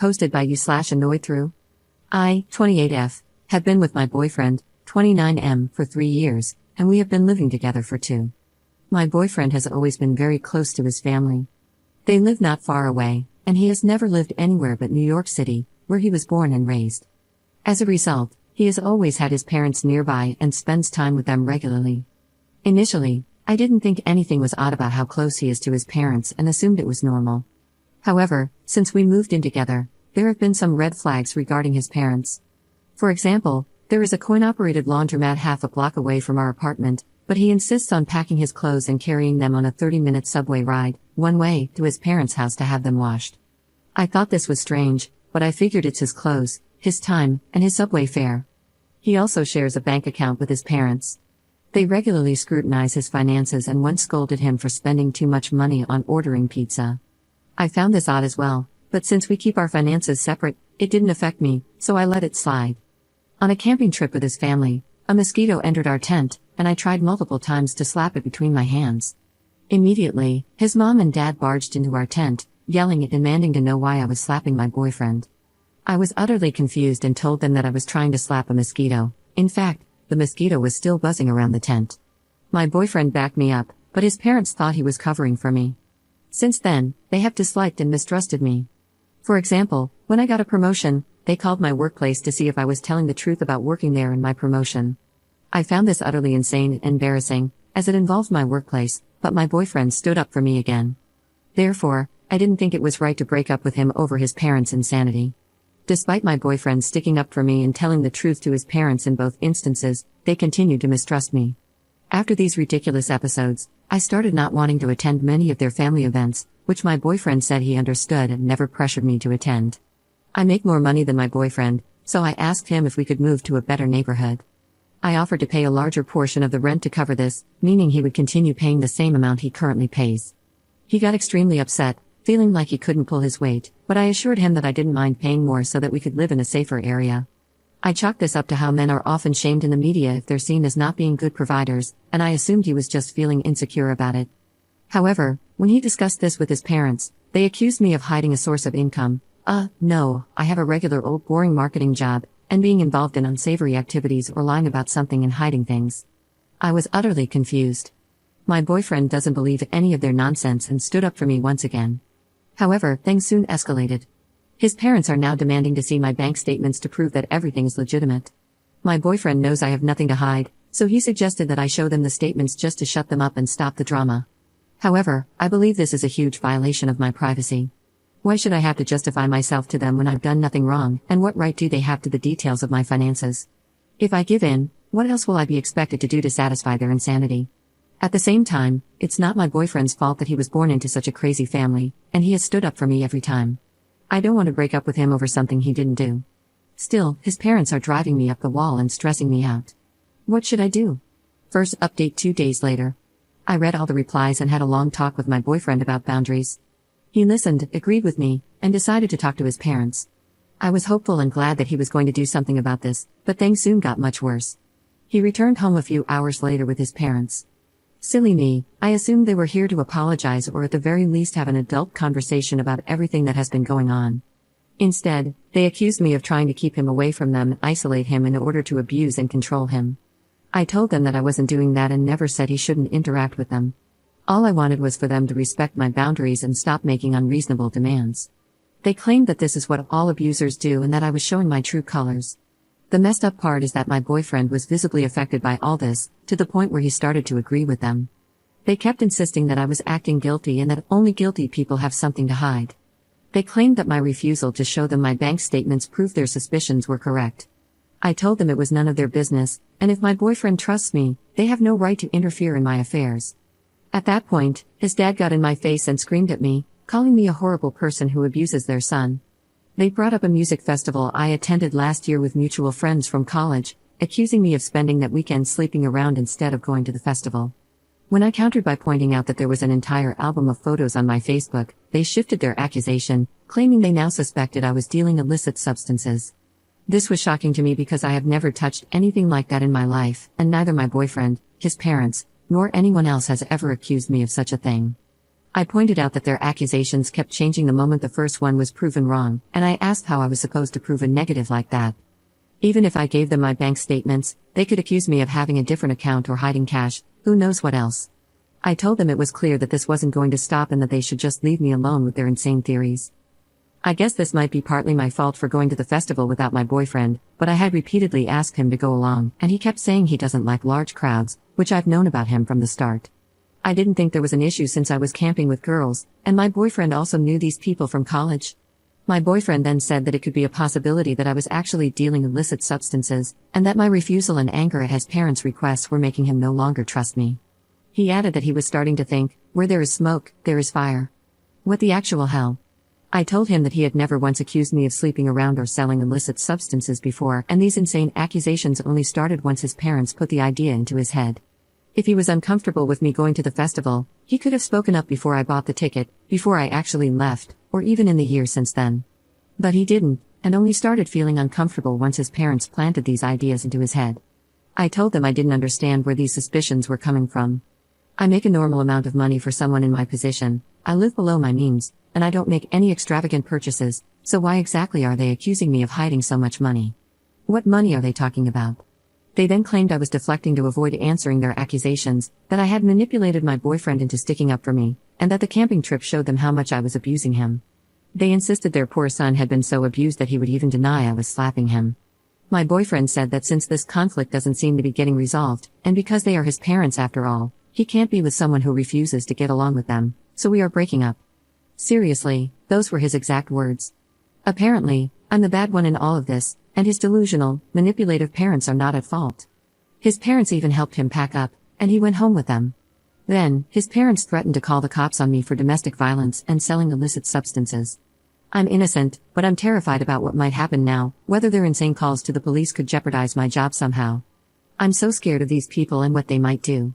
Posted by you/annoyed through. I, 28F, have been with my boyfriend, 29M, for 3 years, and we have been living together for 2. My boyfriend has always been very close to his family. They live not far away, and he has never lived anywhere but New York City, where he was born and raised. As a result, he has always had his parents nearby and spends time with them regularly. Initially, I didn't think anything was odd about how close he is to his parents and assumed it was normal. However, since we moved in together, there have been some red flags regarding his parents. For example, there is a coin-operated laundromat half a block away from our apartment, but he insists on packing his clothes and carrying them on a 30-minute subway ride, one way, to his parents' house to have them washed. I thought this was strange, but I figured it's his clothes, his time, and his subway fare. He also shares a bank account with his parents. They regularly scrutinize his finances and once scolded him for spending too much money on ordering pizza. I found this odd as well, but since we keep our finances separate, it didn't affect me, so I let it slide. On a camping trip with his family, a mosquito entered our tent, and I tried multiple times to slap it between my hands. Immediately, his mom and dad barged into our tent, yelling and demanding to know why I was slapping my boyfriend. I was utterly confused and told them that I was trying to slap a mosquito. In fact, the mosquito was still buzzing around the tent. My boyfriend backed me up, but his parents thought he was covering for me. Since then, they have disliked and mistrusted me. For example, when I got a promotion, they called my workplace to see if I was telling the truth about working there and my promotion. I found this utterly insane and embarrassing, as it involved my workplace, but my boyfriend stood up for me again. Therefore, I didn't think it was right to break up with him over his parents' insanity. Despite my boyfriend sticking up for me and telling the truth to his parents in both instances, they continued to mistrust me. After these ridiculous episodes, I started not wanting to attend many of their family events, which my boyfriend said he understood and never pressured me to attend. I make more money than my boyfriend, so I asked him if we could move to a better neighborhood. I offered to pay a larger portion of the rent to cover this, meaning he would continue paying the same amount he currently pays. He got extremely upset, feeling like he couldn't pull his weight, but I assured him that I didn't mind paying more so that we could live in a safer area. I chalked this up to how men are often shamed in the media if they're seen as not being good providers, and I assumed he was just feeling insecure about it. However, when he discussed this with his parents, they accused me of hiding a source of income. No, I have a regular old boring marketing job, and being involved in unsavory activities or lying about something and hiding things. I was utterly confused. My boyfriend doesn't believe any of their nonsense and stood up for me once again. However, things soon escalated. His parents are now demanding to see my bank statements to prove that everything is legitimate. My boyfriend knows I have nothing to hide, so he suggested that I show them the statements just to shut them up and stop the drama. However, I believe this is a huge violation of my privacy. Why should I have to justify myself to them when I've done nothing wrong, and what right do they have to the details of my finances? If I give in, what else will I be expected to do to satisfy their insanity? At the same time, it's not my boyfriend's fault that he was born into such a crazy family, and he has stood up for me every time. I don't want to break up with him over something he didn't do. Still, his parents are driving me up the wall and stressing me out. What should I do? First update 2 days later. I read all the replies and had a long talk with my boyfriend about boundaries. He listened, agreed with me, and decided to talk to his parents. I was hopeful and glad that he was going to do something about this, but things soon got much worse. He returned home a few hours later with his parents. Silly me, I assumed they were here to apologize or at the very least have an adult conversation about everything that has been going on. Instead, they accused me of trying to keep him away from them and isolate him in order to abuse and control him. I told them that I wasn't doing that and never said he shouldn't interact with them. All I wanted was for them to respect my boundaries and stop making unreasonable demands. They claimed that this is what all abusers do and that I was showing my true colors. The messed up part is that my boyfriend was visibly affected by all this, to the point where he started to agree with them. They kept insisting that I was acting guilty and that only guilty people have something to hide. They claimed that my refusal to show them my bank statements proved their suspicions were correct. I told them it was none of their business, and if my boyfriend trusts me, they have no right to interfere in my affairs. At that point, his dad got in my face and screamed at me, calling me a horrible person who abuses their son. They brought up a music festival I attended last year with mutual friends from college, accusing me of spending that weekend sleeping around instead of going to the festival. When I countered by pointing out that there was an entire album of photos on my Facebook, they shifted their accusation, claiming they now suspected I was dealing illicit substances. This was shocking to me because I have never touched anything like that in my life, and neither my boyfriend, his parents, nor anyone else has ever accused me of such a thing. I pointed out that their accusations kept changing the moment the first one was proven wrong, and I asked how I was supposed to prove a negative like that. Even if I gave them my bank statements, they could accuse me of having a different account or hiding cash, who knows what else. I told them it was clear that this wasn't going to stop and that they should just leave me alone with their insane theories. I guess this might be partly my fault for going to the festival without my boyfriend, but I had repeatedly asked him to go along, and he kept saying he doesn't like large crowds, which I've known about him from the start. I didn't think there was an issue since I was camping with girls, and my boyfriend also knew these people from college. My boyfriend then said that it could be a possibility that I was actually dealing illicit substances, and that my refusal and anger at his parents' requests were making him no longer trust me. He added that he was starting to think, where there is smoke, there is fire. What the actual hell? I told him that he had never once accused me of sleeping around or selling illicit substances before, and these insane accusations only started once his parents put the idea into his head. If he was uncomfortable with me going to the festival, he could have spoken up before I bought the ticket, before I actually left, or even in the year since then. But he didn't, and only started feeling uncomfortable once his parents planted these ideas into his head. I told them I didn't understand where these suspicions were coming from. I make a normal amount of money for someone in my position, I live below my means, and I don't make any extravagant purchases, so why exactly are they accusing me of hiding so much money? What money are they talking about? They then claimed I was deflecting to avoid answering their accusations, that I had manipulated my boyfriend into sticking up for me, and that the camping trip showed them how much I was abusing him. They insisted their poor son had been so abused that he would even deny I was slapping him. My boyfriend said that since this conflict doesn't seem to be getting resolved, and because they are his parents after all, he can't be with someone who refuses to get along with them, so we are breaking up. Seriously, those were his exact words. Apparently, I'm the bad one in all of this, and his delusional, manipulative parents are not at fault. His parents even helped him pack up, and he went home with them. Then, his parents threatened to call the cops on me for domestic violence and selling illicit substances. I'm innocent, but I'm terrified about what might happen now, whether their insane calls to the police could jeopardize my job somehow. I'm so scared of these people and what they might do.